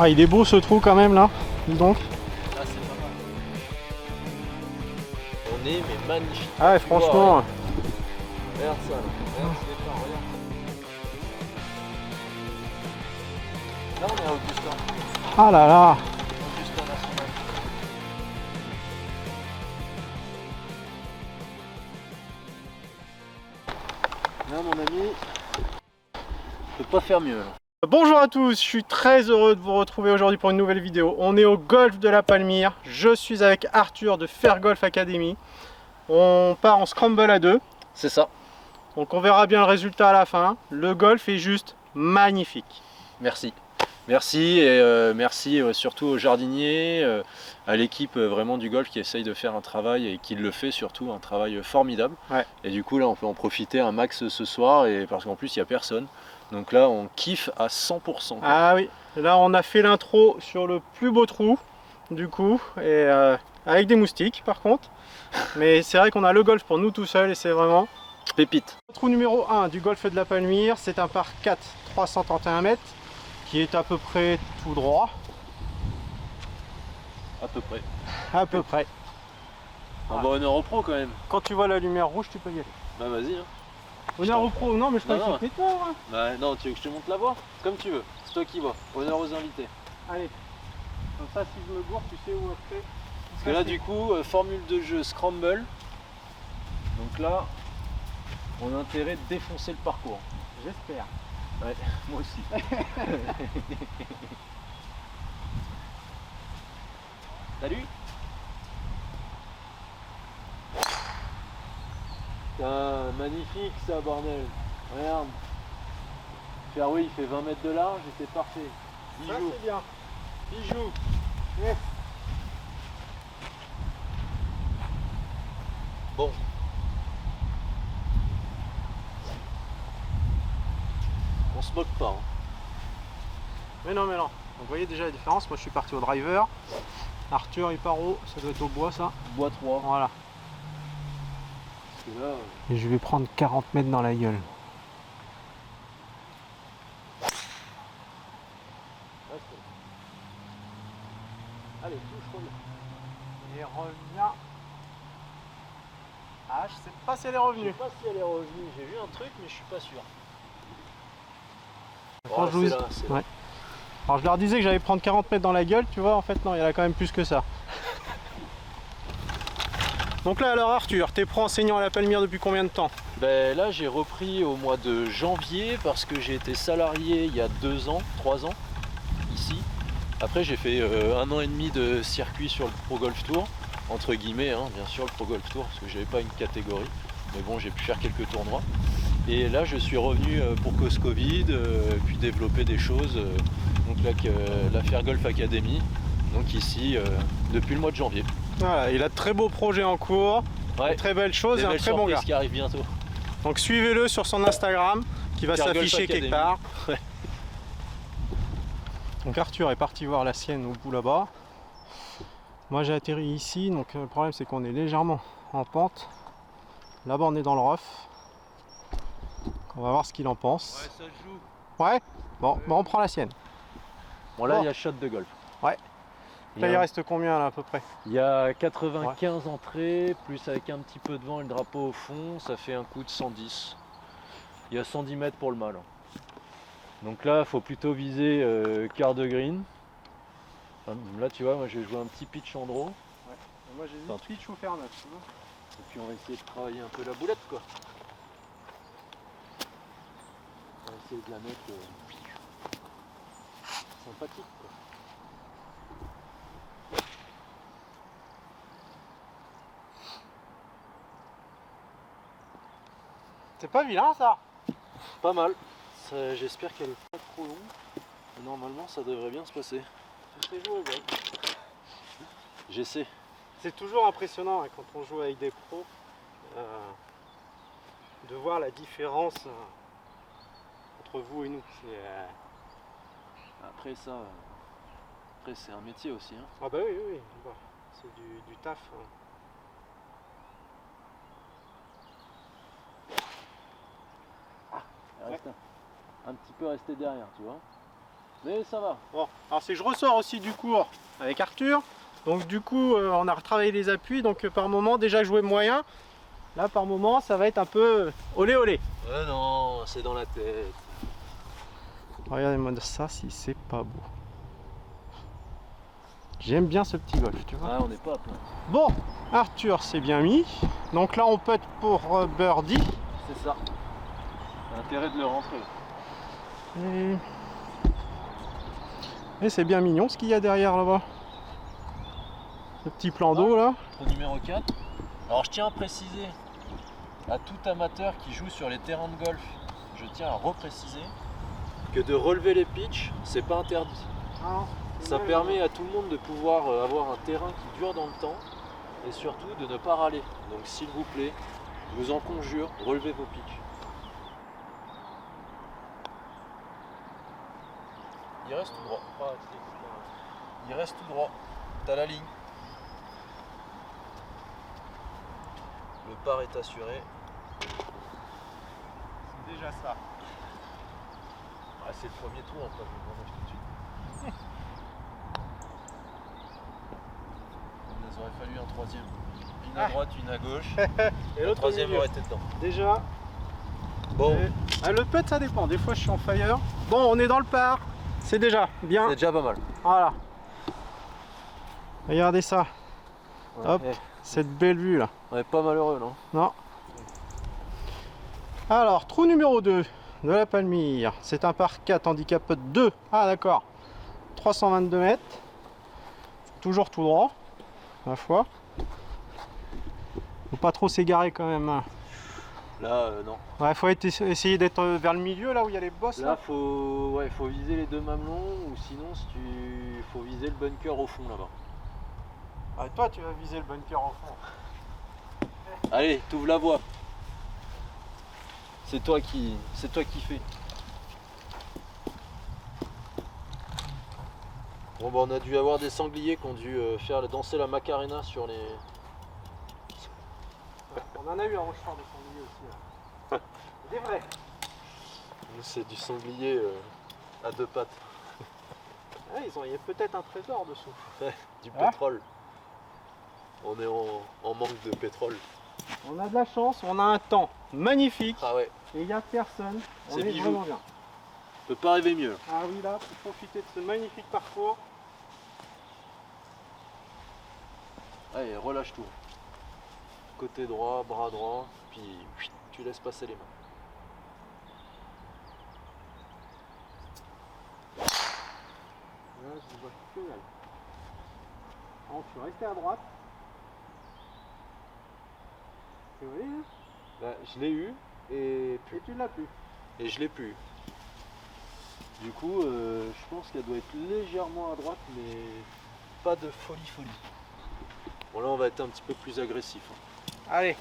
Ah, il est beau ce trou quand même là, dis donc. Ah, c'est pas mal. On est mais magnifique. Ah ouais, franchement. Vois, regarde ça là. Regarde ce départ, regarde. Là on est à Augusta. Ah là là. Augusta National. Là mon ami, je peux pas faire mieux là. Bonjour à tous, je suis très heureux de vous retrouver aujourd'hui pour une nouvelle vidéo. On est au golf de la Palmyre, je suis avec Arthur de Fair Golf Academy. On part en scramble à deux. C'est ça. Donc on verra bien le résultat à la fin. Le golf est juste magnifique. Merci. Merci et merci surtout aux jardiniers, à l'équipe vraiment du golf qui essaye de faire un travail et qui le fait surtout, un travail formidable. Ouais. Et du coup là on peut en profiter un max ce soir et parce qu'en plus il n'y a personne. Donc là on kiffe à 100%. Ah oui, là on a fait l'intro sur le plus beau trou du coup, et avec des moustiques par contre. Mais c'est vrai qu'on a le golf pour nous tout seul et c'est vraiment pépite. Trou numéro 1 du golfe de la Palmyre, c'est un par 4 331 mètres qui est à peu près tout droit. À peu près. À peu près. On va honneur au pro quand même. Quand tu vois la lumière rouge, tu peux y aller. Bah vas-y. Hein. Honneur au pro, non mais je crois que c'était toi. Hein. Bah non, tu veux que je te montre la voie? Comme tu veux, c'est toi qui vois. Honneur aux invités. Allez, comme ça si je me gourre, tu sais où après. Parce que là du coup, formule de jeu scramble. Donc là, on a intérêt de défoncer le parcours. J'espère. Ouais, moi aussi. Salut. Putain, magnifique ça bordel. Regarde. Fairway il fait 20 mètres de large et c'est parfait. Ça Bijou. c'est bien. Bijou. Yes. Bon. On se moque pas. Hein. Mais non. Donc vous voyez déjà la différence, moi je suis parti au driver. Arthur il part au, ça doit être au bois ça. Bois 3. Voilà. Parce que là, Et je vais prendre 40 mètres dans la gueule. allez, touche, reviens. Et reviens. Ah, je sais pas si elle est revenue. Je sais pas si elle est revenue, j'ai vu un truc mais je suis pas sûr. Quand je vous... là, ouais. Alors je leur disais que j'allais prendre 40 mètres dans la gueule, tu vois, en fait non, il y en a quand même plus que ça. Donc là alors Arthur, t'es pro-enseignant à la Palmyre depuis combien de temps? Ben là j'ai repris au mois de janvier parce que j'ai été salarié il y a 2 ans, 3 ans, ici. Après j'ai fait 1 an et demi de circuit sur le Pro Golf Tour, entre guillemets, hein, bien sûr le Pro Golf Tour, parce que j'avais pas une catégorie. Mais bon, j'ai pu faire quelques tournois. Et là je suis revenu pour cause Covid, puis développer des choses. Donc là, la Fair Golf Academy, donc ici depuis le mois de janvier. Voilà, il a de très beaux projets en cours, Ouais, de très belles choses et un très bon gars. Qui arrive bientôt. Donc suivez-le sur son Instagram qui va s'afficher quelque part. Ouais. Donc Arthur est parti voir la sienne au bout là-bas. Moi j'ai atterri ici, donc le problème c'est qu'on est légèrement en pente. Là-bas on est dans le rough. On va voir ce qu'il en pense. Ouais, ça se joue. Ouais. Bon, on prend la sienne. Bon là il y a shot de golf. Ouais. Là il reste combien là à peu près? Il y a 95 entrées, plus avec un petit peu de vent et le drapeau au fond, ça fait un coup de 110. Il y a 110 mètres pour le mâle. Donc là il faut plutôt viser quart de green. Enfin, là tu vois, moi j'ai joué un petit pitch en draw. Ouais. Moi j'ai vu pitch ou faire neuf, tu vois. Et puis on va essayer de travailler un peu la boulette quoi. On va essayer de la mettre sympathique quoi. C'est pas vilain ça. Pas mal. J'espère qu'elle est pas trop longue. Normalement ça devrait bien se passer. Je sais jouer au golf. J'essaie. C'est toujours impressionnant hein, quand on joue avec des pros de voir la différence entre vous et nous. Après ça, c'est un métier aussi. Hein. Ah bah oui. Bah, c'est du taf. Hein. Reste un petit peu resté derrière, tu vois. Mais ça va. Bon, alors c'est que je ressors aussi du cours avec Arthur. Donc du coup, on a retravaillé les appuis. Donc par moment, déjà je jouais moyen. Là, par moment, ça va être un peu olé olé. Ouais, non, c'est dans la tête. Regardez-moi ça si c'est pas beau. J'aime bien ce petit golf, tu vois. Ah, on n'est pas à plein. Bon, Arthur s'est bien mis. Donc là, on putt pour birdie. C'est ça. L'intérêt de le rentrer. Et c'est bien mignon ce qu'il y a derrière là-bas. Ce petit plan d'eau là. Trou numéro 4. Alors je tiens à préciser à tout amateur qui joue sur les terrains de golf, je tiens à repréciser que de relever les pitchs, c'est pas interdit. Ça permet à tout le monde de pouvoir avoir un terrain qui dure dans le temps et surtout de ne pas râler. Donc s'il vous plaît, je vous en conjure, relevez vos pitchs. Il reste tout droit. Il reste tout droit. T'as la ligne. Le par est assuré. C'est déjà ça. Ah, c'est le premier tour, enfin, je vous le tout de suite. Il nous aurait fallu un troisième. Une à droite, une à gauche. Et Le troisième aurait été dedans. Déjà. Bon, Le putt ça dépend. Des fois je suis en fire. Bon, on est dans le par. C'est déjà bien. c'est déjà pas mal. Voilà. Regardez ça. Hop. Ouais. Cette belle vue là. On est pas malheureux, non? Non. Alors, trou numéro 2 de la Palmyre. C'est un par 4 handicap 2. Ah d'accord. 322 mètres. Toujours tout droit. Ma foi. Faut pas trop s'égarer quand même. Hein. Là, non. Ouais, faut essayer d'être vers le milieu là où il y a les bosses Là, là. faut viser les deux mamelons ou sinon, si tu faut viser le bunker au fond là-bas. Ah, toi tu vas viser le bunker au fond. Allez, t'ouvres la voie. C'est toi qui fais. Bon, bah, on a dû avoir des sangliers qui ont dû faire danser la Macarena sur les. On en a eu un rochefort de sanglier aussi là. Des vrais. Nous, c'est du sanglier à deux pattes. Ah, il y a peut-être un trésor dessous. Du Ah. pétrole. On est en manque de pétrole. On a de la chance, on a un temps magnifique Ah ouais, et il n'y a personne. On C'est est bijou. vraiment bien. peut pas rêver mieux. Ah oui, là, pour profiter de ce magnifique parcours. Allez, relâche tout. Côté droit, bras droit, puis tu laisses passer les mains. Là, je vois que dalle. Alors, je suis resté à droite. Tu vois, hein? Là, je l'ai eu et Et tu l'as plus. je l'ai plus. Du coup, je pense qu'elle doit être légèrement à droite, mais pas de folie. Bon, là, on va être un petit peu plus agressif. Hein. Allez,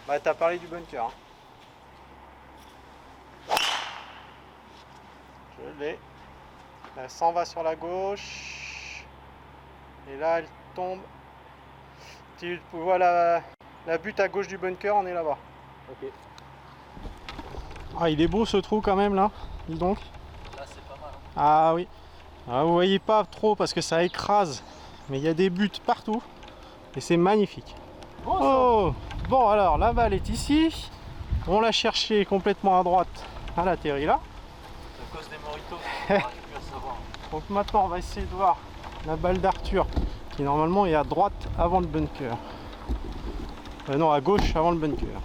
bah t'as parlé du bunker. Hein. Je l'ai. Elle s'en va sur la gauche. Et là, elle tombe. Tu vois la butte à gauche du bunker, on est là-bas. Ok. Ah, il est beau ce trou quand même là. Dis donc. Là, c'est pas mal. Hein. Ah oui. Ah, vous voyez pas trop parce que ça écrase. Mais il y a des buttes partout. Et c'est magnifique. Oh, bon alors la balle est ici. On l'a cherché complètement à droite. Elle atterrit là. À cause des moritos, on arrive plus à savoir. Donc maintenant on va essayer de voir la balle d'Arthur qui normalement est à droite avant le bunker. Non, à gauche avant le bunker.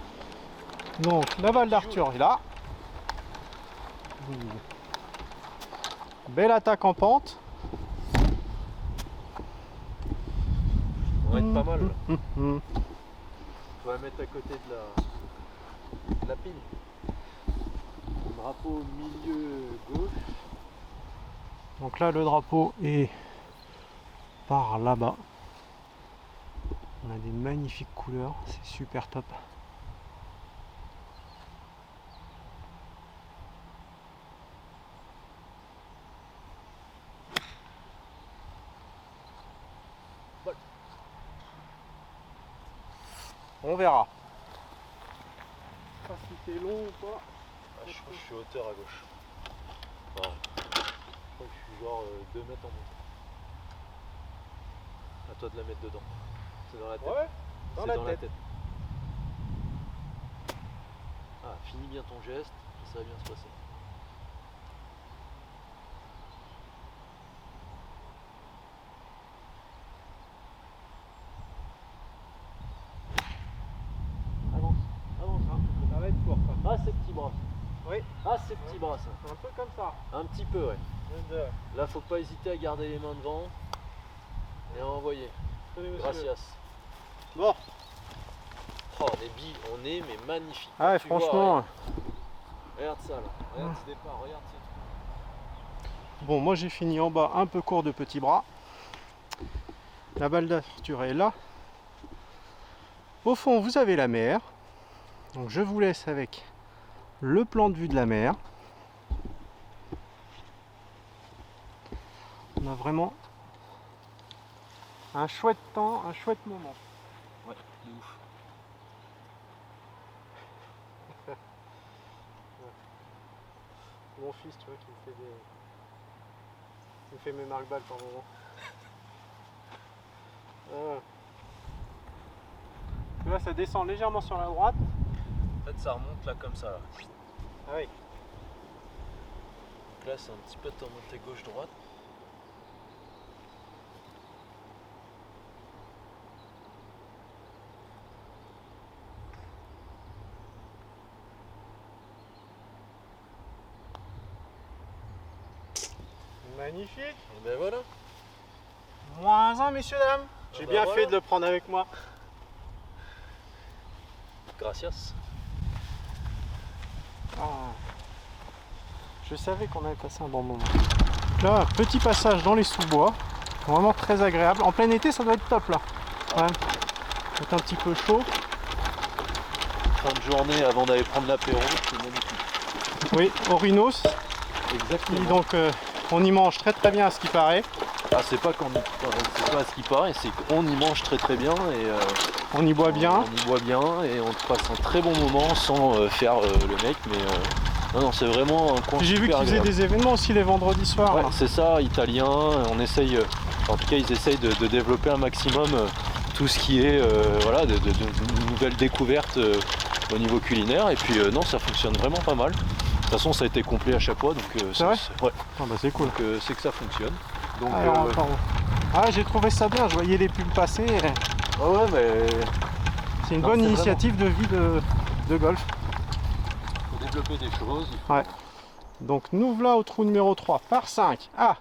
Donc la balle d'Arthur est là. Belle attaque en pente. On va être pas mal. Là. Hum. On va la mettre à côté de la pile. Le drapeau au milieu gauche. Donc là le drapeau est par là-bas. On a des magnifiques couleurs, c'est super top. On verra. Je sais pas si c'est long ou pas. Ah, je suis hauteur à gauche. Ouais. que je suis genre 2 mètres en montant. À toi de la mettre dedans. C'est dans la tête. Ouais, C'est dans la tête. Ah, finis bien ton geste, ça va bien se passer. Avance, avance. Ça va être court. Ah, ces petits bras. Oui. Ah, ces petits bras, ça. Un peu comme ça. Un petit peu, ouais. Là, faut pas hésiter à garder les mains devant et à envoyer. Gracias. Bon. Oh, on est mais magnifique. Ah ouais, Tu vois, franchement. regarde ça là. Regarde ce départ, regarde ce truc. Bon, moi j'ai fini en bas un peu court de petits bras. La balle d'Arthur est là. Au fond, vous avez la mer. Donc je vous laisse avec le plan de vue de la mer. On a vraiment un chouette temps, un chouette moment. Ouais, de ouf. Mon fils, tu vois, qui me fait des... Il me fait mes marque-balles par moment. Tu vois, ça descend légèrement sur la droite. En fait, ça remonte là comme ça. Là. Ah oui. Donc là, c'est un petit peu de remontée gauche-droite. Magnifique. Et ben voilà. -1, messieurs, dames. J'ai bah bien voilà. fait de le prendre avec moi. Gracias. Ah. Je savais qu'on avait passé un bon moment. Là, petit passage dans les sous-bois. Vraiment très agréable. En plein été, ça doit être top là. Ouais. C'est un petit peu chaud. Fin de journée avant d'aller prendre l'apéro, c'est magnifique. Oui, Orinos. Exactement. Et donc, on y mange très très bien à ce qui paraît. Ah, c'est pas à ce qui paraît, c'est qu'on y mange très très bien et On y boit bien. on y boit bien et on passe un très bon moment sans faire le mec, mais non, c'est vraiment un coin. J'ai vu qu'ils faisaient des événements aussi les vendredis soirs. Ouais, là. c'est ça, italien. On essaye, en tout cas, ils essayent de développer un maximum tout ce qui est voilà, de nouvelles découvertes au niveau culinaire. Et puis non, ça fonctionne vraiment pas mal. De toute façon, ça a été complet à chaque fois, donc C'est vrai ouais, Ah bah c'est cool. donc c'est que ça fonctionne. Donc, Alors, ah, j'ai trouvé ça bien, je voyais les pubs passer. ah ouais, mais C'est une Non, bonne c'est initiative de vie de golf. faut développer des choses. Ouais. Donc nous voilà au trou numéro 3 par 5 à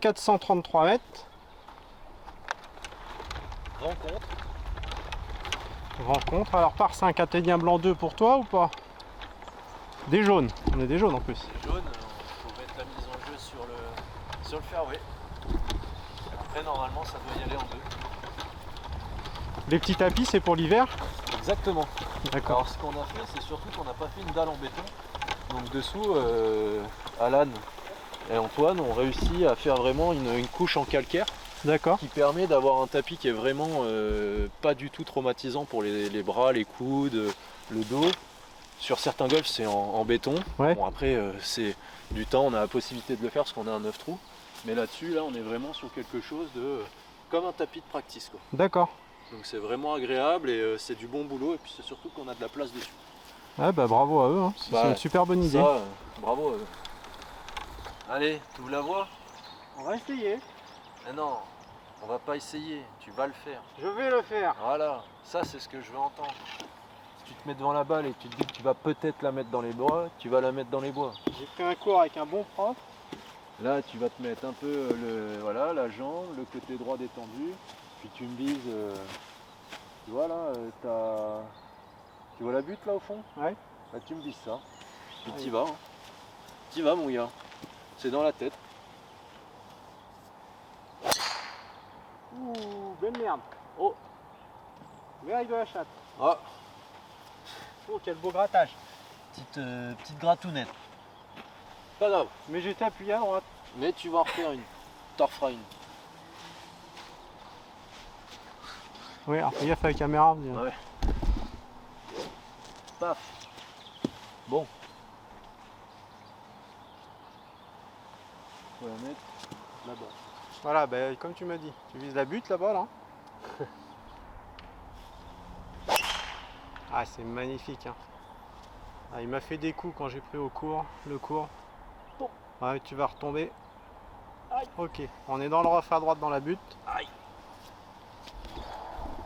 433 mètres. Rencontre. Alors par 5, atteignant blanc 2 pour toi ou pas? Des jaunes. On est des jaunes en plus. Jaune, faut mettre la mise en jeu sur le fairway. Après, normalement, ça doit y aller en deux. Les petits tapis, c'est pour l'hiver? Exactement. D'accord. Alors, ce qu'on a fait, c'est surtout qu'on n'a pas fait une dalle en béton. Donc, dessous, Alan et Antoine ont réussi à faire vraiment une couche en calcaire D'accord. qui permet d'avoir un tapis qui est vraiment pas du tout traumatisant pour les bras, les coudes, le dos. Sur certains golfs, c'est en béton. Ouais. Bon, après, c'est du temps, on a la possibilité de le faire parce qu'on a un 9 trous. Mais là-dessus, là, on est vraiment sur quelque chose de comme un tapis de practice, quoi. D'accord. Donc c'est vraiment agréable et c'est du bon boulot. Et puis c'est surtout qu'on a de la place dessus. Ouais, bah bravo à eux. Hein. C'est une super bonne idée. Ça, bravo à eux. Allez, tu ouvres la voie? On va essayer. Mais non, on va pas essayer. Tu vas le faire. Je vais le faire. Voilà, ça c'est ce que je veux entendre. Si tu te mets devant la balle et que tu te dis que tu vas peut-être la mettre dans les bois, tu vas la mettre dans les bois. J'ai pris un cours avec un bon prof. Là, tu vas te mettre un peu voilà, la jambe, le côté droit détendu. Puis tu me vises. Tu vois là, tu vois la butte là au fond? Ouais. Bah, tu me vises ça. Puis t'y vas. Hein. T'y vas, mon gars. C'est dans la tête. Ouh, belle merde. Oh. Mais avec de la chatte. Ah. Oh, quel beau grattage. Petite gratounette. Pas grave. Mais j'étais appuyé à droite. Mais tu vas en refaire une. T'en referas une. Oui, alors fais gaffe avec la caméra. Ouais. Paf. Bon. faut la mettre là-bas. Voilà, ben, comme tu m'as dit, tu vises la butte là-bas là. Ah, c'est magnifique. Hein. Ah, il m'a fait des coups quand j'ai pris le cours. Bon. Ouais, tu vas retomber. Aïe. Ok, on est dans le rough à droite dans la butte. Aïe.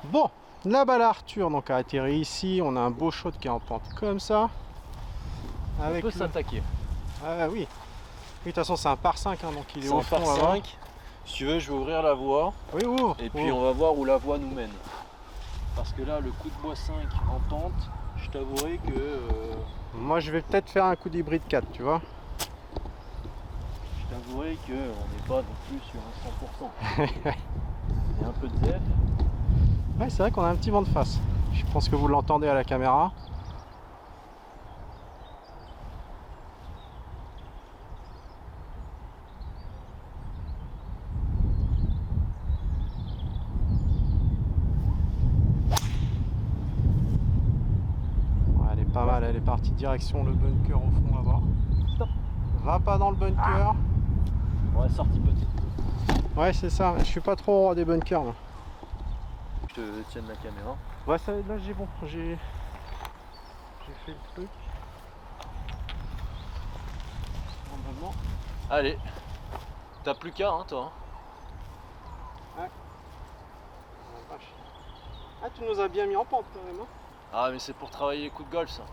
Bon, la balle à Arthur donc a atterri ici. On a un beau shot qui est en pente comme ça. On peut s'attaquer. Ah oui. Oui, de toute façon c'est un par 5 hein, donc il est C'est au un fond par là-bas. 5. Si tu veux, je vais ouvrir la voie. Oui, ouvre. Et puis on va voir où la voie nous mène. Parce que là, le coup de bois 5 en pente, je t'avouerai que... Moi je vais peut-être faire un coup d'hybride 4, tu vois. Je t'avouerai qu'on n'est pas non plus sur un 100%. Il y a un peu de zèle. Ouais, c'est vrai qu'on a un petit vent de face. Je pense que vous l'entendez à la caméra. Ouais, elle est pas mal, elle est partie direction le bunker au fond là-bas. Stop. Va pas dans le bunker. On est sorti petit. Ouais, c'est ça, je suis pas trop roi des bunkers. Moi. Je te tienne la caméra. Ouais, ça, là j'ai bon, j'ai fait le truc. Normalement. Allez. T'as plus qu'à, hein, toi. Oh, vache. Ah, tu nous as bien mis en pente quand même. Hein. Ah, mais c'est pour travailler les coups de golf, ça.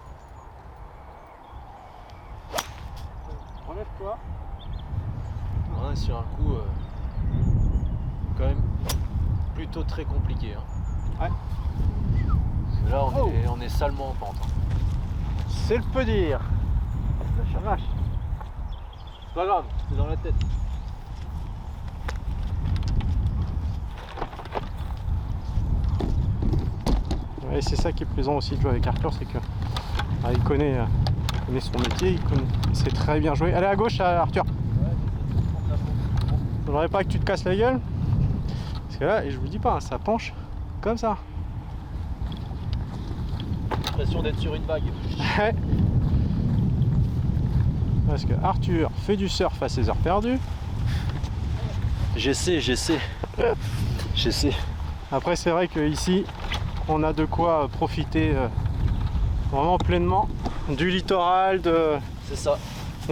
Relève-toi. On est sur un coup quand même plutôt très compliqué. Hein. Ouais. Là, on est salement en pente. Hein. C'est le peu dire. La vache. C'est pas grave, c'est dans la tête. Ouais, c'est ça qui est plaisant aussi de jouer avec Arthur, c'est que il connaît son métier, il sait très bien jouer. Allez à gauche Arthur. Je voudrais pas que tu te casses la gueule. Parce que là, et je vous dis pas, ça penche comme ça. L'impression d'être sur une vague. Ouais. Parce que Arthur fait du surf à ses heures perdues. J'essaie. Après c'est vrai qu'ici on a de quoi profiter vraiment pleinement du littoral, C'est ça.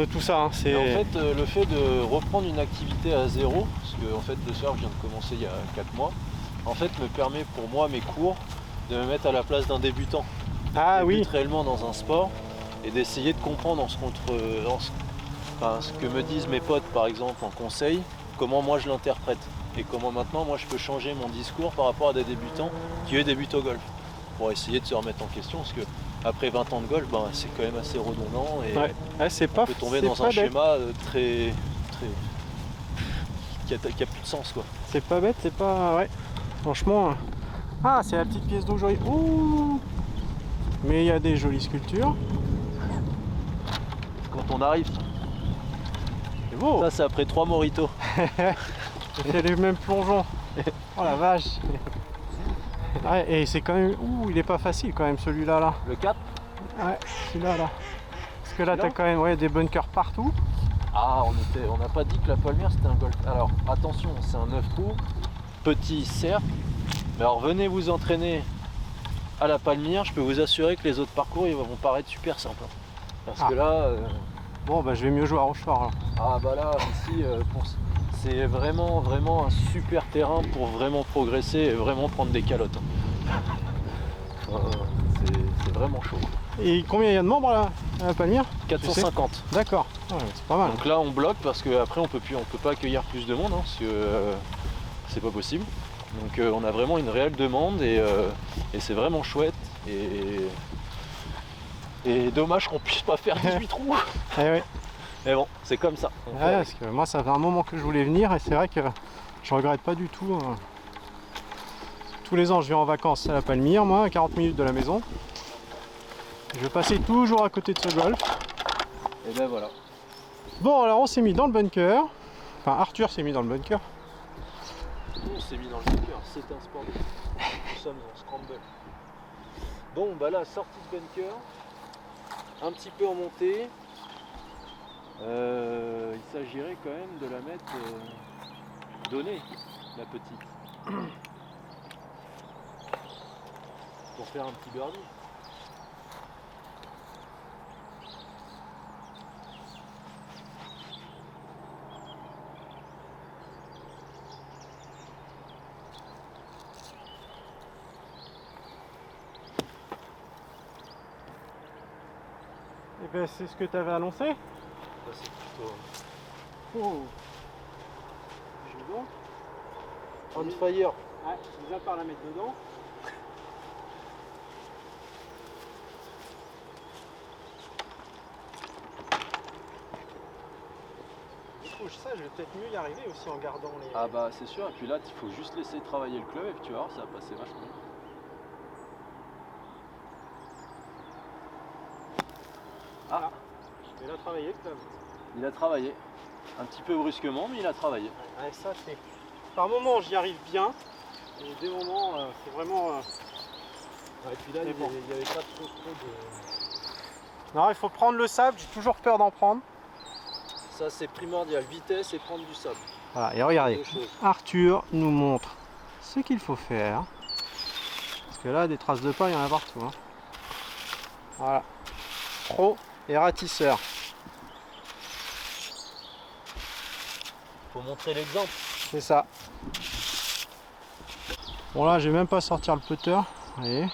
de tout ça. Hein. Et en fait, le fait de reprendre une activité à zéro, parce que en fait, le surf, je viens de commencer il y a 4 mois, en fait, me permet pour moi, mes cours, de me mettre à la place d'un débutant. Ah oui. Réellement dans un sport et d'essayer de comprendre ce que me disent mes potes, par exemple, en conseil, comment moi je l'interprète. Et comment maintenant, moi, je peux changer mon discours par rapport à des débutants qui, eux, débutent au golf. Pour essayer de se remettre en question, parce que après 20 ans de golf, ben, c'est quand même assez redondant et ouais. C'est on pas, peut tomber dans un schéma très qui a plus de sens, quoi. C'est pas bête, c'est pas... Ouais. Franchement... Ah, c'est la petite pièce d'eau jolie. Ouh. Mais il y a des jolies sculptures. Quand on arrive, C'est beau. ça c'est après 3 mojitos. C'est les mêmes plongeons. Oh la vache. Ouais, et c'est quand même... Ouh, il est pas facile quand même celui-là là. Le 4. Ouais, celui-là là. Parce que là t'as quand même des bunkers partout. Ah, on n'a pas dit que la palmière c'était un golf. Alors attention, c'est un 9 trous, petit cerf. Mais alors venez vous entraîner à la palmière, je peux vous assurer que les autres parcours ils vont paraître super simples. Parce que là... Bon bah je vais mieux jouer à Rochefort là. Ah bah là, ici, c'est vraiment un super terrain pour vraiment progresser et vraiment prendre des calottes. C'est vraiment chaud. Et combien il y a de membres là, à la palmière? 450. D'accord, ouais, c'est pas mal. Donc là on bloque parce qu'après on peut pas accueillir plus de monde, hein, parce que c'est pas possible. Donc on a vraiment une réelle demande et c'est vraiment chouette. Et dommage qu'on puisse pas faire 18 trous. Eh ouais. Mais bon, c'est comme ça. Ouais, parce que moi ça fait un moment que je voulais venir et c'est vrai que je regrette pas du tout. Tous les ans je vais en vacances à la Palmyre, moi, à 40 minutes de la maison. Je passais toujours à côté de ce golf. Et ben voilà. Bon alors on s'est mis dans le bunker. Enfin Arthur s'est mis dans le bunker. On s'est mis dans le bunker, c'est un sport. Nous sommes en scramble. Bon bah là, sortie de bunker, un petit peu en montée. Il s'agirait quand même de la mettre donnée, la petite. Pour faire un petit birdie. Et ben c'est ce que tu avais annoncé. Ça c'est plutôt Oh. Je donc. on fire. Ouais, mis à part la mettre dedans. Du coup, ça, je vais peut-être mieux y arriver aussi en gardant les. Ah bah c'est sûr, et puis là il faut juste laisser travailler le club et puis tu vas voir, ça va passer vachement bien. Ah, il a travaillé le club. Il a travaillé. Un petit peu brusquement, mais il a travaillé. Ouais, ça c'est. Par moments j'y arrive bien, et des moments c'est vraiment. Et puis là, Mais il bon. n'y avait pas trop de... Non, il faut prendre le sable, j'ai toujours peur d'en prendre. Ça c'est primordial, vitesse et prendre du sable. Voilà, et regardez, Deux choses. Arthur nous montre ce qu'il faut faire. Parce que là, des traces de pas, il y en a partout. Hein. Voilà. Pro et ratisseur. Faut montrer l'exemple. C'est ça. Bon là, je vais même pas sortir le putter. Vous voyez,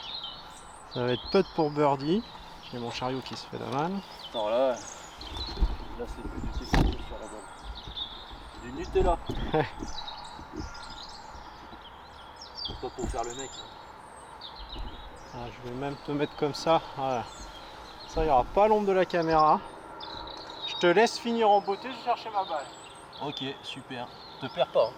ça va être putt pour birdie. J'ai mon chariot qui se fait la manne. Attends là c'est plus du textile sur la balle. Du Nutella. C'est pas pour faire le mec. Ah, je vais même te mettre comme ça. Voilà. Ça, il n'y aura pas l'ombre de la caméra. Je te laisse finir en beauté, je vais chercher ma balle. Ok, super. Te perds pas.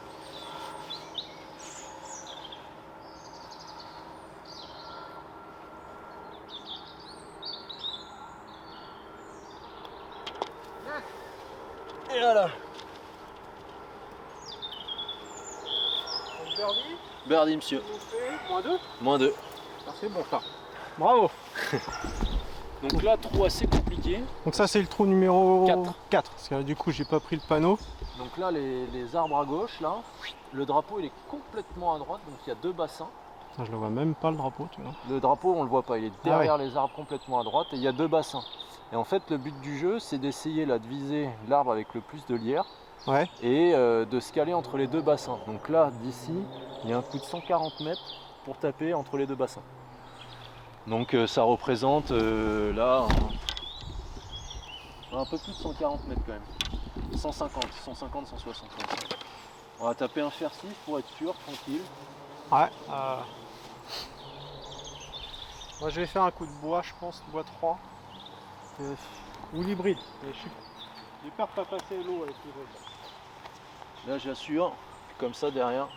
Hein. Et voilà. Donc, birdie, Birdie monsieur. on fait moins 2. Moins 2. Ah, c'est bon ça. Bravo. Donc là, trou assez compliqué. Donc ça c'est le trou numéro 4. 4. Parce que là, du coup j'ai pas pris le panneau. Donc là, les arbres à gauche, là, le drapeau il est complètement à droite, donc il y a deux bassins. Ça, je le vois même pas le drapeau, tu vois. Le drapeau, on le voit pas, il est derrière les arbres complètement à droite et il y a deux bassins. Et en fait, le but du jeu, c'est d'essayer là de viser l'arbre avec le plus de lierre Ouais. et de se caler entre les deux bassins. Donc là, d'ici, il y a un coup de 140 mètres pour taper entre les deux bassins. Donc ça représente là un peu plus de 140 mètres quand même. 150, 150, 160. On va taper un fer-6 pour être sûr, tranquille. Ouais. Moi je vais faire un coup de bois, je pense, bois 3. Ou l'hybride. J'ai peur de pas passer l'eau avec l'hybride. Là j'assure, comme ça derrière,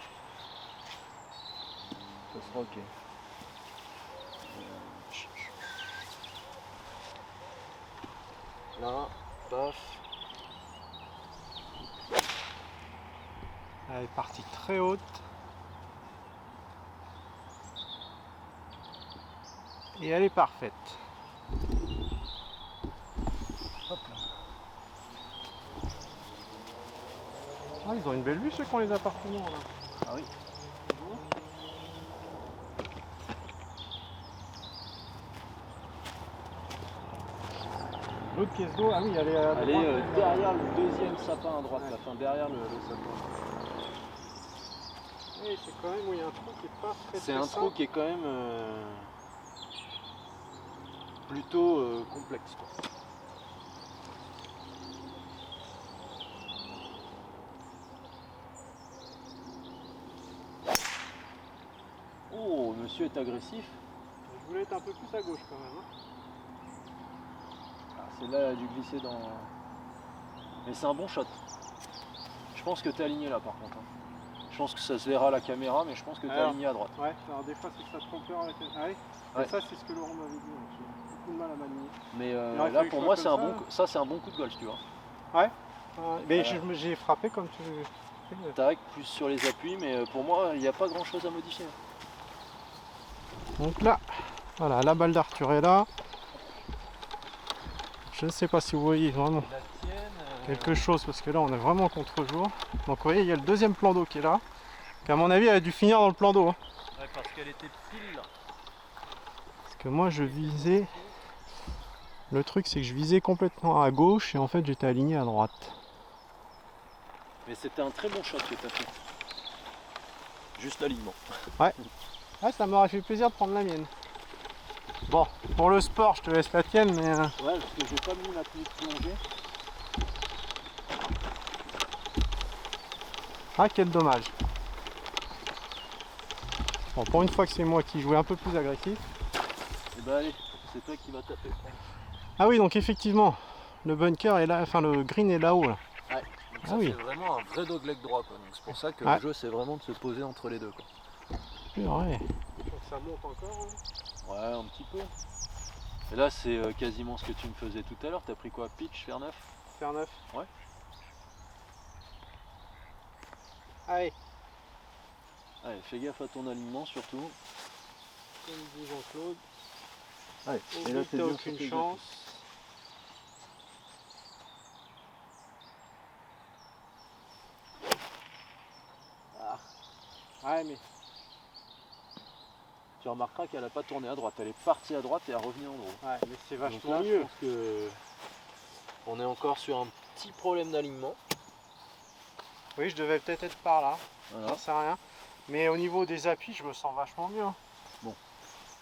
ça sera ok. Là, paf. Elle est partie très haute. Et elle est parfaite. Hop là. Ah, ils ont une belle vue ceux qui ont les appartements là. Ah oui. L'autre pièce d'eau, ah oui, elle est à Elle droite. est derrière le deuxième sapin à droite, Ouais. là, enfin derrière le sapin. Oui, c'est quand même où il y a un trou qui est pas très C'est très un trou simple. qui est quand même plutôt complexe. Quoi. Oh, monsieur est agressif. Je voulais être un peu plus à gauche quand même. Hein. Ah, celle-là, elle a dû glisser dans... Mais c'est un bon shot. Je pense que tu es aligné là par contre. Hein. Je pense que ça se verra à la caméra, mais je pense que tu es Alors, aligné à droite. Ouais, alors des fois c'est que ça trompe avec la... Ah oui. Ouais. Et ça c'est ce que Laurent m'avait dit, donc j'ai beaucoup de mal à m'aligner. Mais Il aurait là, fallu que pour je moi, sois c'est un comme bon, ça, c'est un bon coup de golf, tu vois. Mais Voilà. j'ai frappé comme tu... Tac, plus sur les appuis, mais pour moi, il n'y a pas grand chose à modifier. Donc là, voilà, la balle d'Arthur est là. Je ne sais pas si vous voyez vraiment La tienne, quelque chose parce que là on est vraiment contre-jour. Donc vous voyez, il y a le deuxième plan d'eau qui est là. Qui à mon avis elle a dû finir dans le plan d'eau. Hein. Ouais, parce qu'elle était pile là. Parce que moi je visais. Le truc c'est que je visais complètement à gauche et en fait j'étais aligné à droite. Mais c'était un très bon shot que t'as fait. Juste l'alignement. Ouais, ça m'aurait fait plaisir de prendre la mienne. Bon, pour le sport, je te laisse la tienne, mais... Ouais, parce que j'ai pas mis ma tenue de plongée. Ah, quel dommage. Bon, pour une fois que c'est moi qui jouais un peu plus agressif. Et bah allez, c'est toi qui vas taper. Ah oui, donc effectivement, le bunker est là, enfin le green est là-haut. Là. Ouais, donc ça oui. fait vraiment un vrai dogleg droit quoi. Donc c'est pour ça que Ouais. le jeu c'est vraiment de se poser entre les deux quoi. Ouais. Donc ça monte encore. Hein. Ouais, un petit peu. Et là c'est quasiment ce que tu me faisais tout à l'heure. T'as pris quoi? Pitch, fer neuf? Fer neuf. Ouais. Allez. Allez, fais gaffe à ton alignement surtout. Comme dit Jean-Claude. Allez, et là t'as aucune chance. Ah. Ouais mais. Tu remarqueras qu'elle n'a pas tourné à droite, elle est partie à droite et elle est revenue en haut. Ouais, mais c'est Donc vachement là, mieux. je pense que on est encore sur un petit problème d'alignement. Oui, je devais peut-être être par là. Voilà. J'en sais rien. Mais au niveau des appuis, je me sens vachement mieux. Hein. Bon,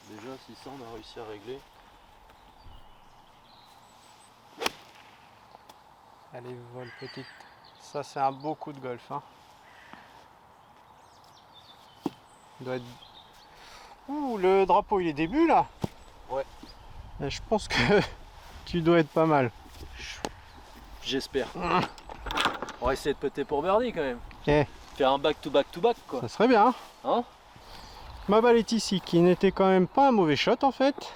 déjà si ça on a réussi à régler. Allez, vol petite. Ça c'est un beau coup de golf. Hein. Il doit être... Ouh, le drapeau il est début là. Ouais. Et je pense que tu dois être pas mal. J'espère. On va essayer de putter pour birdie quand même. Eh. Faire un back to back to back quoi. Ça serait bien. Hein? Ma balle est ici, qui n'était quand même pas un mauvais shot en fait.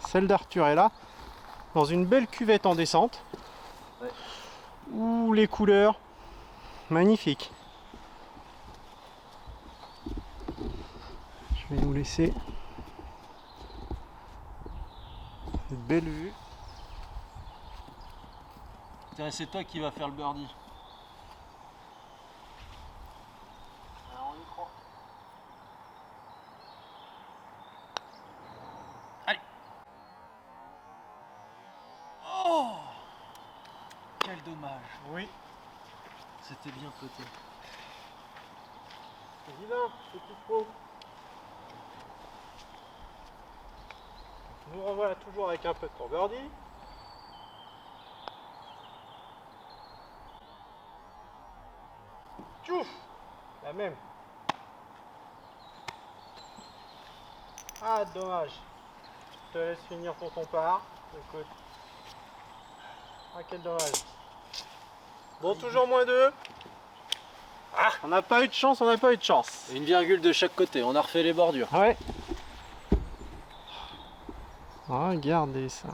Celle d'Arthur est là, dans une belle cuvette en descente. Ouais. Ouh, les couleurs, magnifiques. Je vais nous laisser cette belle vue. Tiens, c'est toi qui vas faire le birdie. Alors, on y croit. Allez. Oh, quel dommage. Oui, C'était bien puté. vilain, petit pro. Nous revoilà toujours avec un putt pour birdie. Tchouf, la même. Ah, dommage. Je te laisse finir pour ton part. Écoute. Ah, quel dommage. Bon, toujours moins 2. Ah, on n'a pas eu de chance, on n'a pas eu de chance. Et une virgule de chaque côté, on a refait les bordures. Ouais. Regardez ça.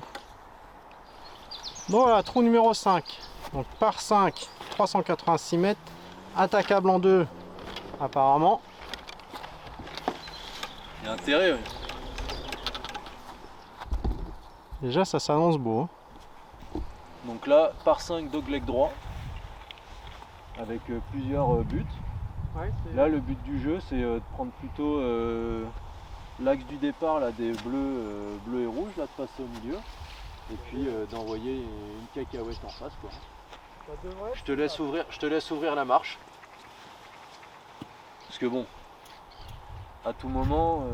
Bon, voilà, trou numéro 5. Donc par 5, 386 mètres. Attaquable en 2, apparemment. Il y a intérêt, oui. Déjà, ça s'annonce beau. Hein. Donc là, par 5 dogleg droit, avec plusieurs buts. Ouais, Là, le but du jeu, c'est de prendre plutôt l'axe du départ là, des bleus, bleus et rouges, là, de passer au milieu, et puis d'envoyer une cacahuète en face. Quoi. Je te laisse ouvrir la marche. Parce que bon, à tout moment,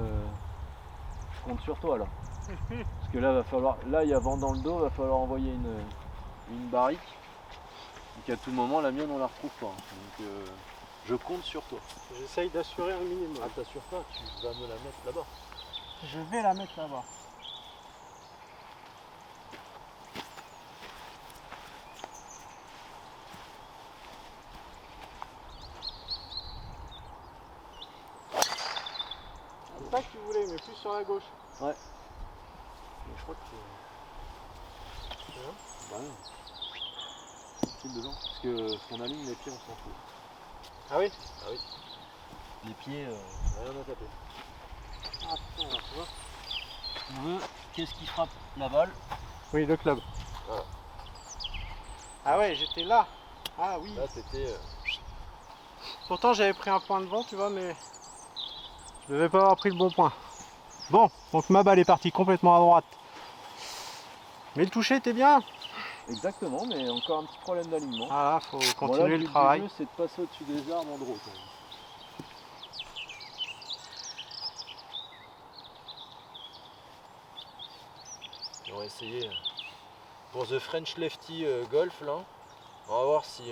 je compte sur toi là. Parce que là, va falloir, là, il y a vent dans le dos, va falloir envoyer une barrique. Donc à tout moment, la mienne, on la retrouve pas. Donc je compte sur toi. J'essaye d'assurer un minimum. Ah, t'assures pas, tu vas me la mettre là-bas. Je vais la mettre là-bas. C'est ça que tu voulais, mais plus sur la gauche. Ouais. Mais je crois que C'est bon. bah non. Pile dedans. Parce que ce qu'on aligne les pieds, on s'en fout. Ah oui. Ah oui. Les pieds, rien à taper. Ah putain, là, tu vois. On veut, qu'est-ce qui frappe la balle? Oui, le club. Voilà. Ah ouais, j'étais là. Ah oui. Là c'était... Pourtant j'avais pris un point de vent, tu vois, mais je devais pas avoir pris le bon point. Bon, donc ma balle est partie complètement à droite. Mais le toucher était bien. Exactement, mais encore un petit problème d'alignement. Ah là, faut Bon, continuer là, le travail. Le jeu, c'est de passer au-dessus des arbres en draw. Quand même. Et on va essayer pour The French Lefty Golf là. On va voir si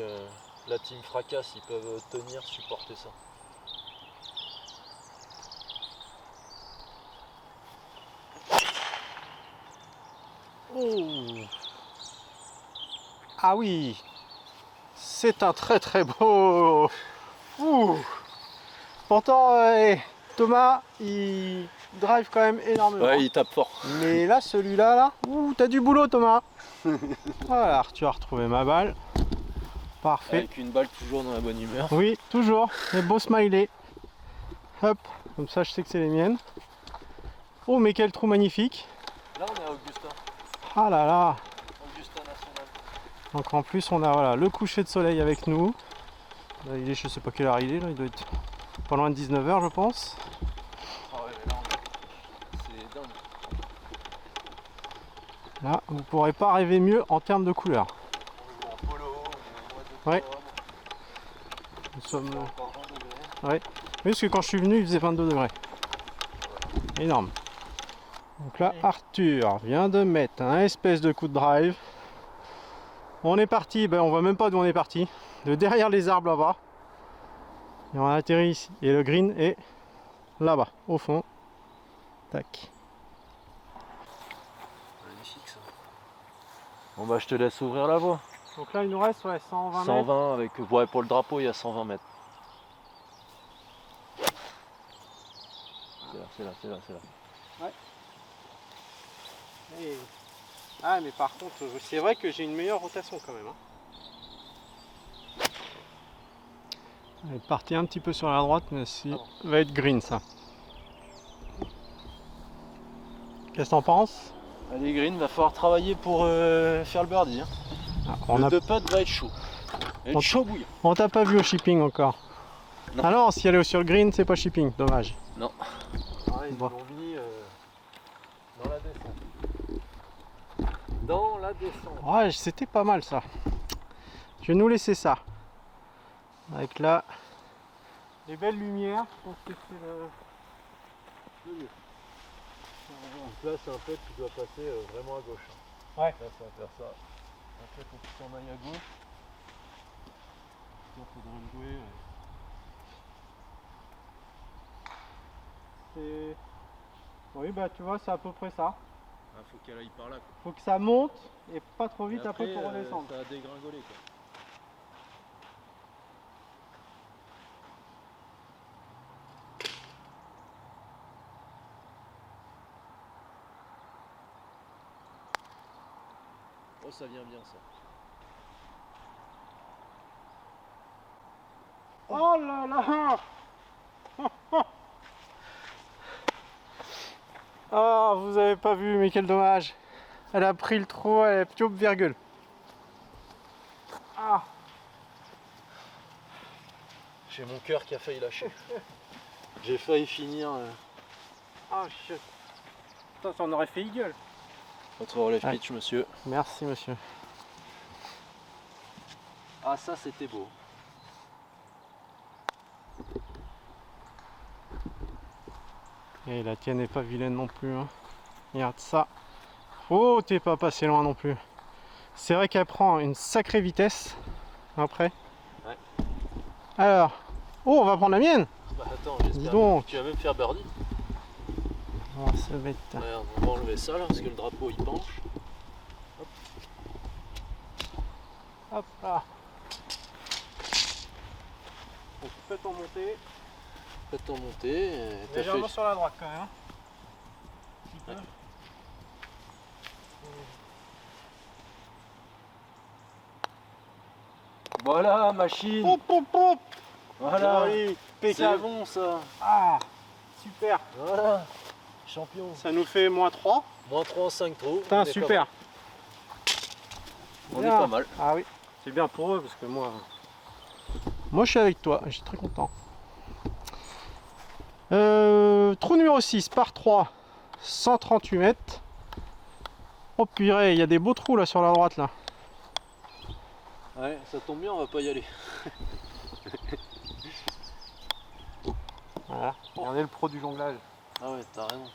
la team Fracasse ils peuvent tenir, supporter ça. Oh. Ah oui, c'est un très très beau. Ouh. Pourtant, Thomas, il drive quand même énormément. Ouais, il tape fort. Mais là, celui-là, là, ouh, t'as du boulot, Thomas. Voilà, Arthur a retrouvé ma balle. Parfait. Avec une balle toujours dans la bonne humeur. Oui, toujours. Les beaux smileys. Hop, comme ça, je sais que c'est les miennes. Oh, mais quel trou magnifique. Là, on est à Augusta. Ah là là. Augusta National. Donc en plus, on a voilà, le coucher de soleil avec nous. Là, il est, je sais pas quelle heure il est, là, il doit être pas loin de 19 h, je pense. Ah ouais, mais là, c'est dingue. Là, vous pourrez pas rêver mieux en termes de couleurs. On joue en polo, on est au mois d'octobre. Ouais. Nous sommes. Il fait encore 20 degrés. Ouais. Oui, parce que quand je suis venu, il faisait 22 degrés. Énorme. Donc là, Arthur vient de mettre un espèce de coup de drive. On est parti, ben on voit même pas d'où on est parti. De derrière les arbres là-bas. Et on a atterri ici. Et le green est là-bas, au fond. Tac. Magnifique ça. Bon bah je te laisse ouvrir la voie. Donc là, il nous reste 120 mètres. 120 avec... Ouais, pour le drapeau, il y a 120 mètres. C'est là. Et- Ah, mais par contre, c'est vrai que j'ai une meilleure rotation quand même. Elle est partie un petit peu sur la droite, mais si va être green ça. Qu'est-ce que t'en penses? Allez Green, va falloir travailler pour faire le birdie. Hein. On Le a... deux putt va être chaud. Il va être chaud bouillant. On t'a pas vu au shipping encore. Non. Ah non, si elle est sur le green, c'est pas shipping, dommage. Non. Ils Bon. l'ont mis dans la descente. Dans la descente. Ouais, c'était pas mal ça. Je vais nous laisser ça. Avec là, les belles lumières. Je pense que c'est le mieux. Donc là c'est un putt qui doit passer vraiment à gauche. Ouais. Là ça va faire ça. Après faut que tu t'en ailles à gauche. Il faudrait le jouer. Oui, bah tu vois, c'est à peu près ça. Ah, faut qu'elle aille par là. Quoi. Faut que ça monte et pas trop vite Et après pour redescendre. Ça a dégringolé quoi. Oh ça vient bien ça. Oh là là. Oh, vous avez pas vu, mais quel dommage. Elle a pris le trou, elle est ptioub virgule. Ah. J'ai mon cœur qui a failli lâcher. J'ai failli finir. Ah shit. Ça en aurait fait eagle. Votre relève Ouais. pitch monsieur. Merci monsieur. Ah ça c'était beau. Et la tienne n'est pas vilaine non plus. Hein. Regarde ça. Oh, t'es pas passé loin non plus. C'est vrai qu'elle prend une sacrée vitesse après. Ouais. Alors, oh, on va prendre la mienne. Bah attends, Dis j'espère donc. que tu vas même faire birdie. Oh, ça va être... Ouais, on va enlever ça là parce que le drapeau il penche. Hop là. Donc faites en monter. Faites en monter. T'as Légèrement fait... sur la droite quand même. Hein. Un petit peu. Ouais. Voilà machine. Hop, hop, hop. Voilà. Oui, C'est impeccable. bon ça. Ah, super. Voilà. Champion. Ça nous fait -3. Moins 3 en 5 trous. Putain, On est super. On est Bien. pas mal. Ah oui. C'est bien pour eux parce que moi je suis avec toi, je suis très content. Trou numéro 6 par 3, 138 mètres. Oh purée, il y a des beaux trous là sur la droite là. Ouais, ça tombe bien, on va pas y aller. Voilà, regardez le pro du jonglage. Ah ouais, t'as raison.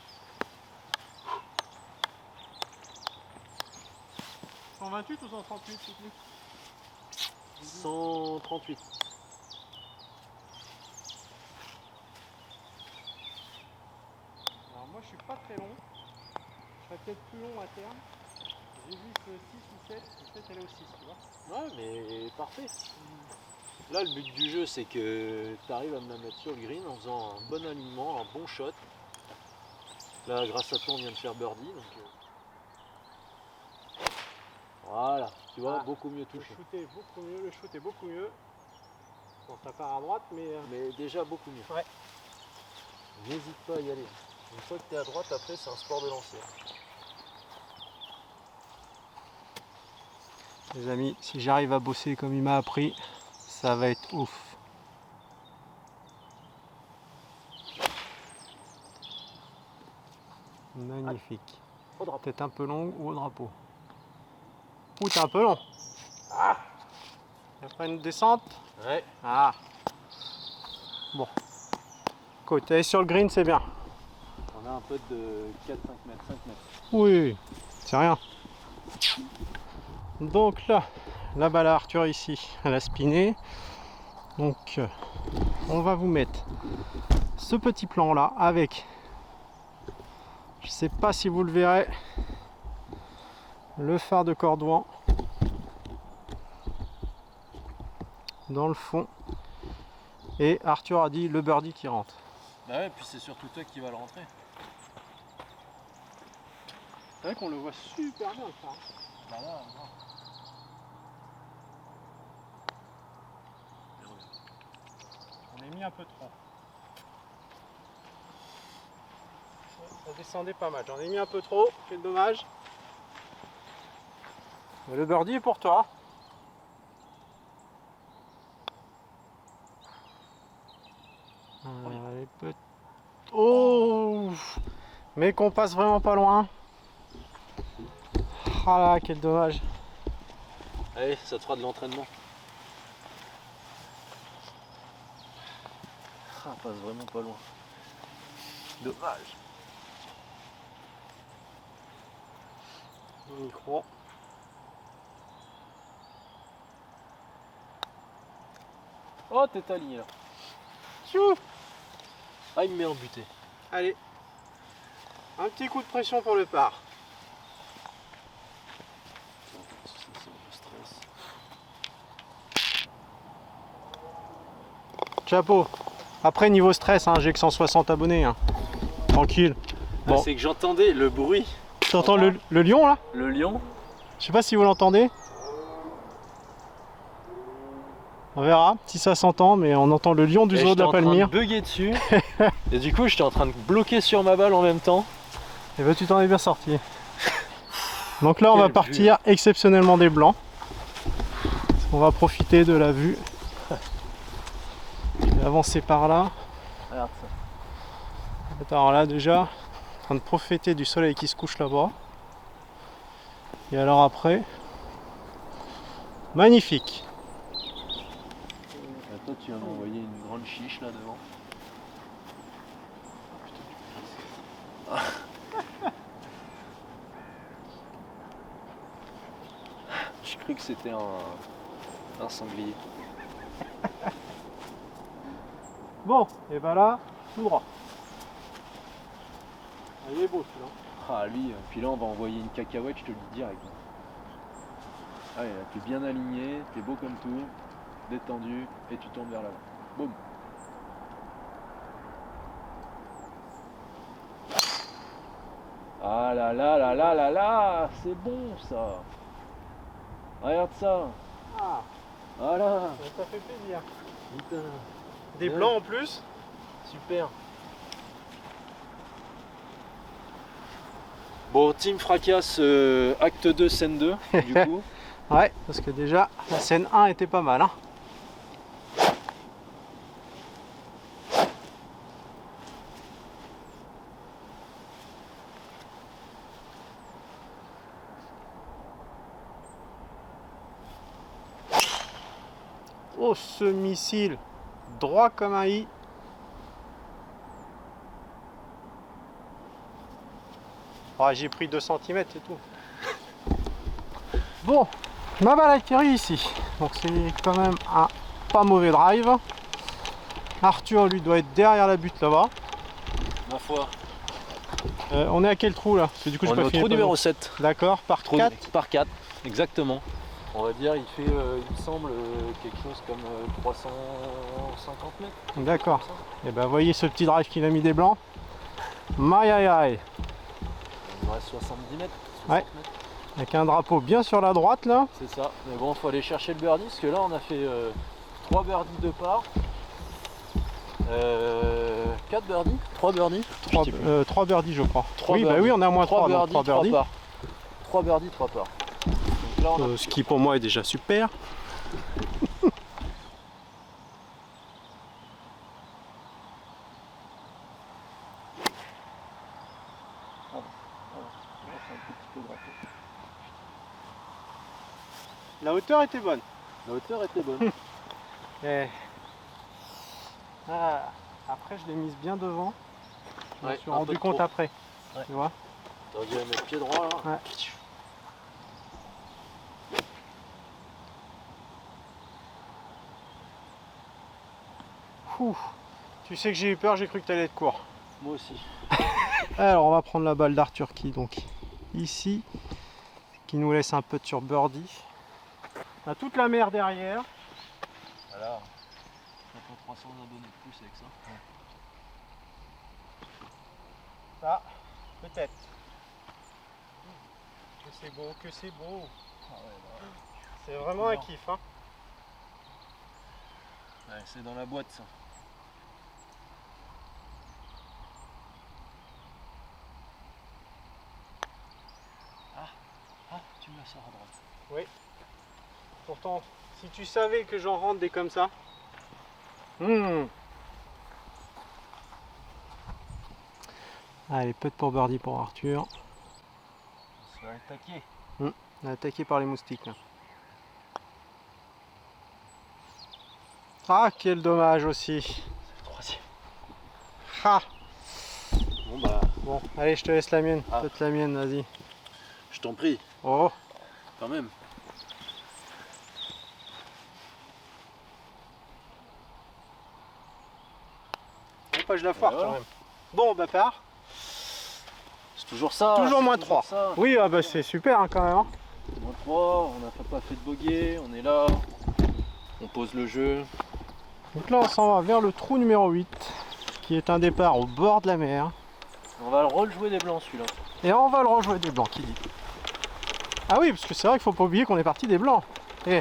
128 ou 138 c'est plus 138. Alors moi je suis pas très long. Je serais peut-être plus long à terme. J'ai vu que 6 ou 7, peut-être aller au 6, tu vois. Ouais, mais parfait. Là, le but du jeu, c'est que tu arrives à me la mettre sur le green en faisant un bon alignement, un bon shot. Là, grâce à toi, on vient de faire birdie. Donc, voilà, tu vois, Ah, beaucoup mieux Le touché. shoot est beaucoup mieux, le shoot est beaucoup mieux. Bon, ça part à droite, mais Mais déjà beaucoup mieux. Ouais. N'hésite pas à y aller. Une fois que tu es à droite, après, c'est un sport de lancer. les amis, si j'arrive à bosser comme il m'a appris, ça va être ouf. Magnifique. Au drapeau. Peut-être un peu long ou au drapeau. Ouh, t'es un peu long. Ah, il n'y a pas une descente. Ouais. Ah. Bon. Côté sur le green, c'est bien. On a un peu de 4-5 mètres, 5 mètres. Oui, c'est rien. Donc là, la balle à Arthur ici, elle a spiné. Donc on va vous mettre ce petit plan là avec, je sais pas si vous le verrez, le phare de Cordouan dans le fond. Et Arthur a dit le birdie qui rentre. Bah ouais, puis c'est surtout toi qui vas le rentrer. C'est vrai qu'on le voit super bien le phare. Bah là, On est mis un peu trop. Ça descendait pas mal. J'en ai mis un peu trop, quel dommage. Mais le birdie est pour toi. Allez, oh, mais qu'on passe vraiment pas loin. Ah là, quel dommage. allez, ça te fera de l'entraînement. Ah, on passe vraiment pas loin. Dommage. Le micro. Oh, t'es aligné là. Tchou. Ah, il me met en butée. Allez, un petit coup de pression pour le par. Chapeau. Après niveau stress, hein, j'ai que 160 abonnés. Hein. Tranquille. Bon. Bon. C'est que j'entendais le bruit. Tu entends le lion là? Le lion. Je sais pas si vous l'entendez. On verra si ça s'entend, mais on entend le lion du zoo de la Palmyre. Je bugger dessus. Et du coup, j'étais en train de bloquer sur ma balle en même temps. Et bah tu t'en es bien sorti. Donc là, on va Quelle partir exceptionnellement des blancs. On va profiter de la vue. Je vais avancer par là. Regarde ça. Alors là déjà, en train de profiter du soleil qui se couche là-bas. Et alors après, magnifique. Toi, tu viens d'envoyer une grande chiche là devant. J'ai cru que c'était un sanglier. Bon, et ben là, tout droit. Ah, il est beau celui-là. Ah lui, puis là on va envoyer une cacahuète, je te le dis direct. Ah là, t'es bien aligné, t'es beau comme tout, détendu, et tu tournes vers l'avant. Boum. Ah là là là là là là, c'est bon ça. Regarde ça. Ah, Voilà. ça fait plaisir. Putain. Des Ouais. blancs en plus. Super. Bon, Team Fracasse, acte 2, scène 2, du coup. Ouais, parce que déjà la scène 1 était pas mal. Hein. Oh, ce missile droit comme un i. Ah, j'ai pris 2 cm et tout. Bon, ma balle atterrit ici. Donc c'est quand même un pas mauvais drive. Arthur lui doit être derrière la butte là-bas. Ma foi. On est à quel trou là? Parce que du coup, On est au trou numéro 7. D'accord, par 4. Par 4, exactement. On va dire, il fait, il me semble, quelque chose comme 350 mètres. D'accord. Et ben voyez ce petit drive qu'il a mis des blancs. Maï aïe aïe. Il me reste 70 mètres. 60 Ouais. mètres. Avec un drapeau bien sur la droite là. C'est ça. Mais bon, faut aller chercher le birdie parce que là, on a fait 3 birdies de part. 4 birdies 3 birdies 3 birdies je crois. 3 oui, birdies. bah oui, on est à moins 3, donc birdies, 3 birdies. 3 parts. 3 birdies, 3 parts. Donc là, on a Ce qui pour moi est déjà super. La hauteur était bonne. La hauteur était bonne. Et... Ah, après je l'ai mise bien devant. Je me Ouais, suis un rendu peu compte trop. après. Ouais. Tu vois? T'aurais dû la mettre pied droit là. Ouais. Ouh. Tu sais que j'ai eu peur, j'ai cru que tu allais être court. Moi aussi. Alors on va prendre la balle d'Arthur qui donc ici, qui nous laisse un peu sur birdie. On a toute la mer derrière. Voilà. On a 300 abonnés de plus avec ça. Ça, peut-être. Que c'est beau, que c'est beau. Ah ouais, bah, C'est vraiment un kiff. Hein. ouais, c'est dans la boîte ça. Ah, tu me la sors à droite. Oui. Pourtant, si tu savais que j'en rentre des comme ça. Allez, peu de pour birdie pour Arthur. On se fait attaquer. On est attaqué par les moustiques là. Ah, quel dommage aussi. C'est le troisième. Ah. Bon bah, Bon, allez, je te laisse la mienne. Ah. Peut-être la mienne, vas-y. je t'en prie, Oh, quand même. faut pas que je la foire Voilà. quand même. Bon, bah part. C'est toujours ça. Toujours c'est moins toujours 3. ça. Oui, ah bah c'est super hein, quand même. Hein. Moins 3, on n'a pas fait de bogey, on est là. On pose le jeu. Donc là, on s'en va vers le trou numéro 8, qui est un départ au bord de la mer. On va le rejouer des blancs celui-là. Et on va le rejouer des blancs, qui dit. Ah oui, parce que c'est vrai qu'il faut pas oublier qu'on est parti des blancs. Eh.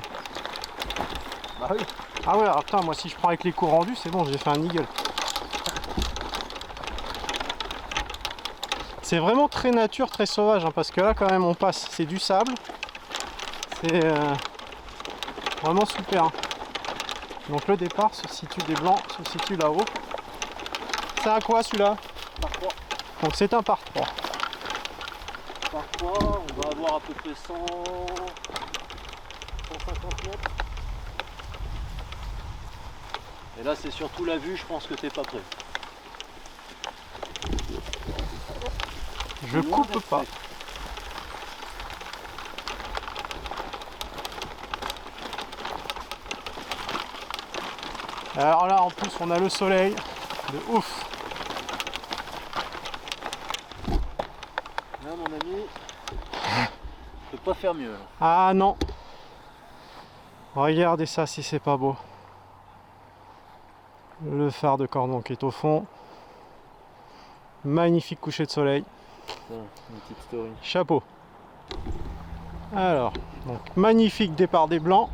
Bah oui. Ah ouais, alors, attends, moi si je prends avec les coups rendus, c'est bon, j'ai fait un eagle. C'est vraiment très nature, très sauvage, hein, parce que là quand même on passe, c'est du sable. C'est vraiment super. Hein. Donc le départ se situe des blancs, se situe là-haut. C'est un quoi celui-là? Par 3. Donc c'est un par 3. Par 3, on va avoir à peu près 150 mètres. Et là c'est surtout la vue, je pense que t'es pas prêt. Je coupe pas. Alors là en plus on a le soleil de ouf. Là mon ami, je peux pas faire mieux. Là. Ah non. Regardez ça si c'est pas beau. Le phare de Cordon qui est au fond. Magnifique coucher de soleil. Tiens, une petite story. Chapeau. Alors, donc magnifique départ des blancs.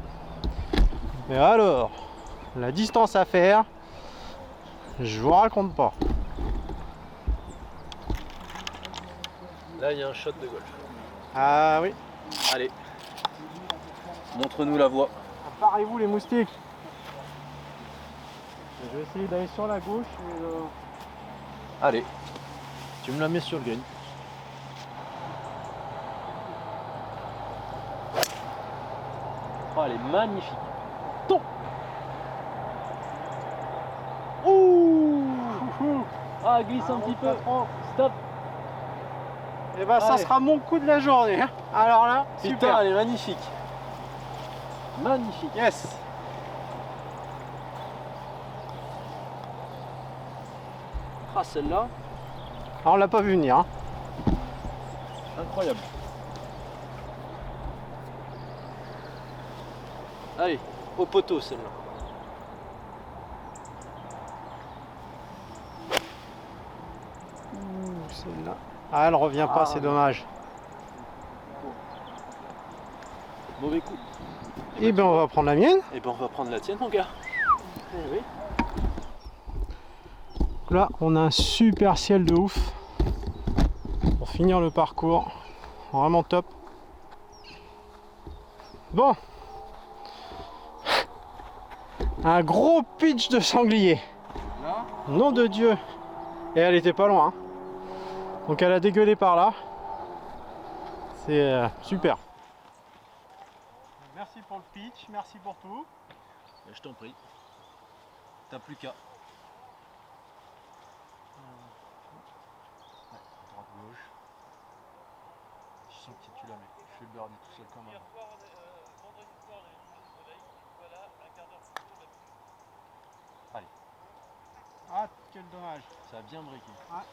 Mais alors, la distance à faire, je vous raconte pas. Là il y a un shot de golf. Ah oui. Allez. Montre-nous la voie. Parez-vous les moustiques. Je vais essayer d'aller sur la gauche. Allez, tu me la mets sur le green. Oh, elle est magnifique. Ton. Ouh. Ah, glisse un petit peu. Stop. Et bah ça Allez. sera mon coup de la journée. Hein. Alors là, Putain, super. elle est magnifique. Magnifique. Yes. Ah, celle-là, Alors, on l'a pas vu venir. Hein. incroyable. Allez, au poteau celle-là. Celle-là. Ah, elle revient pas, c'est dommage. Mauvais coup. Et ben on va prendre la mienne. Et ben on va prendre la tienne mon gars. Eh oui. Là, on a un super ciel de ouf. Pour finir le parcours. Vraiment top. Bon. Un gros pitch de sanglier. Là. Nom de Dieu. Et elle était pas loin. Hein. Donc elle a dégueulé par là. C'est super. Merci pour le pitch, merci pour tout. Je t'en prie. T'as plus qu'à. Ouais, droite gauche. Je sens que tu la mets. Je fais le birdie tout seul comme un. Vendredi soir, on a eu du soleil. Voilà, un quart d'heure plus tôt, on a pu. Ah, quel dommage. Ça a bien briqué. Ouais.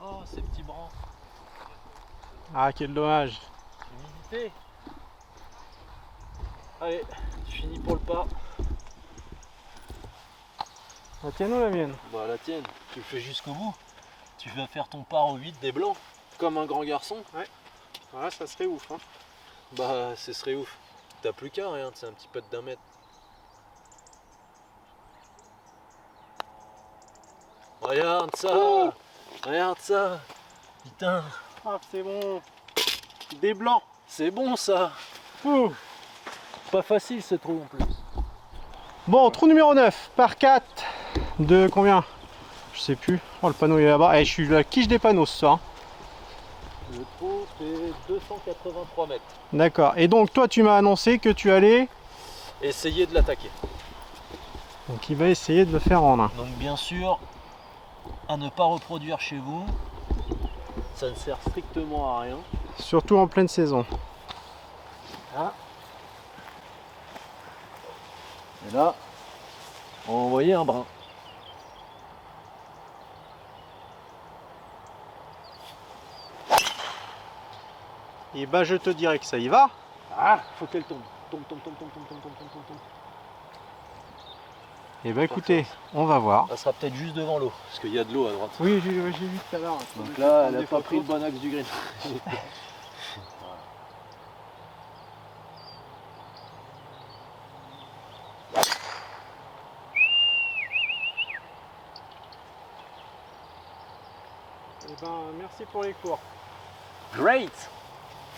Oh, ces petits brancs. Ah, quel dommage. Humidité. Allez, tu finis pour le pas. La tienne ou la mienne? Bah la tienne, tu le fais jusqu'au bout. Tu vas faire ton par au 8 des blancs. Comme un grand garçon. Voilà, ça serait ouf. Hein. Bah ce serait ouf. T'as plus qu'à, regarde, c'est un petit peu d'un mètre. Regarde ça. Oh. Regarde ça. Putain, Ah, c'est bon. Des blancs. c'est bon ça. Ouh. Pas facile ce trou en plus. Bon, trou numéro 9, par 4 de combien? Je sais plus. Oh, le panneau il est là-bas. Eh, je suis la quiche des panneaux ce soir. Le trou fait 283 mètres. D'accord. Et donc, toi, tu m'as annoncé que tu allais. Essayez de l'attaquer. Donc, il va essayer de le faire en un. Donc bien sûr, à ne pas reproduire chez vous. Ça ne sert strictement à rien. Surtout en pleine saison. Là. Et là, on va envoyer un brin. Et bah, je te dirais que ça y va. Ah, faut qu'elle tombe. Tombe. Et bah, écoutez, on va voir. Elle sera peut-être juste devant l'eau, parce qu'il y a de l'eau à droite. Oui, j'ai vu tout à l'heure. Donc là, elle n'a pas pris le bon axe du green. Et ben, merci pour les cours. Great.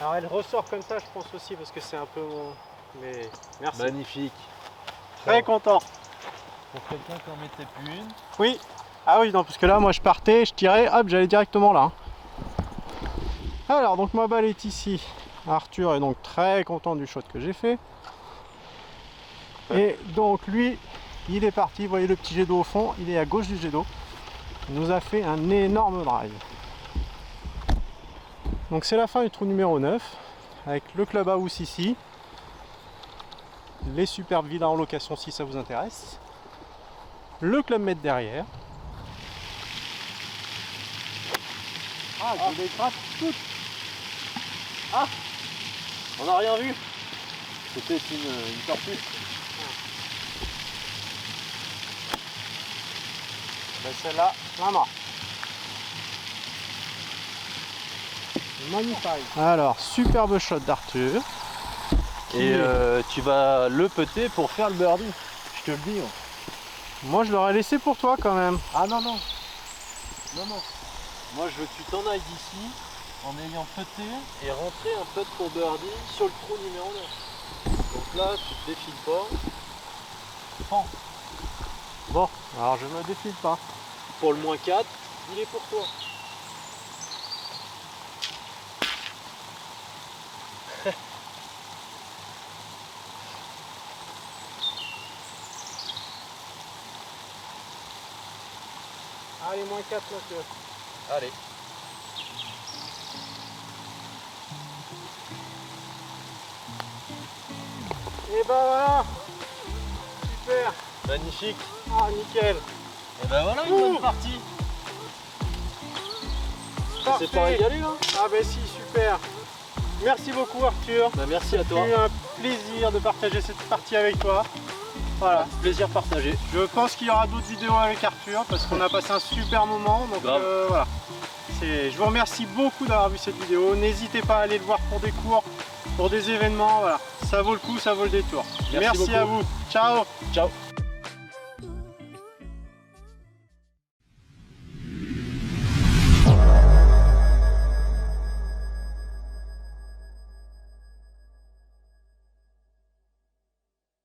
Alors, elle ressort comme ça, je pense aussi, parce que c'est un peu mon. Mais merci. Magnifique. Très content. Pour quelqu'un qui en mettait plus une. Oui. Ah oui, non, parce que là, moi, je partais, je tirais, hop, j'allais directement là. Alors, donc ma balle est ici. Arthur est donc très content du shot que j'ai fait. Et donc, lui, il est parti. Vous voyez le petit jet d'eau au fond, il est à gauche du jet d'eau. Il nous a fait un énorme drive. Donc, c'est la fin du trou numéro 9, avec le clubhouse ici. Les superbes villas en location si ça vous intéresse. Le club med derrière. Ah, je les gratte toutes. Ah, on n'a rien vu. C'était une tortue. Ben celle-là, la mort. Magnifique. Alors, superbe shot d'Arthur. Et tu vas le peter pour faire le birdie. Je te le dis. Hein. Moi, je l'aurais laissé pour toi quand même. Ah non. Moi je veux que tu t'en ailles d'ici en ayant puté et rentré un putt pour birdie sur le trou numéro 9. Donc là, tu te défiles pas. Pan. Bon, alors je me défile pas. Pour le moins 4, il est pour toi. Allez, moins 4 monsieur. Allez. Et ben voilà. Super. Magnifique. Ah nickel. Et ben voilà une bonne partie. Parfait. C'est pas régalé là? Ah ben si, super. Merci beaucoup Arthur. Bah, merci à toi. C'est un plaisir de partager cette partie avec toi. Voilà. Plaisir partagé. Je pense qu'il y aura d'autres vidéos avec Arthur parce qu'on a passé un super moment. Donc voilà. Je vous remercie beaucoup d'avoir vu cette vidéo. N'hésitez pas à aller le voir pour des cours, pour des événements. Voilà. Ça vaut le coup, ça vaut le détour. Merci beaucoup. à vous. Ciao. Ciao.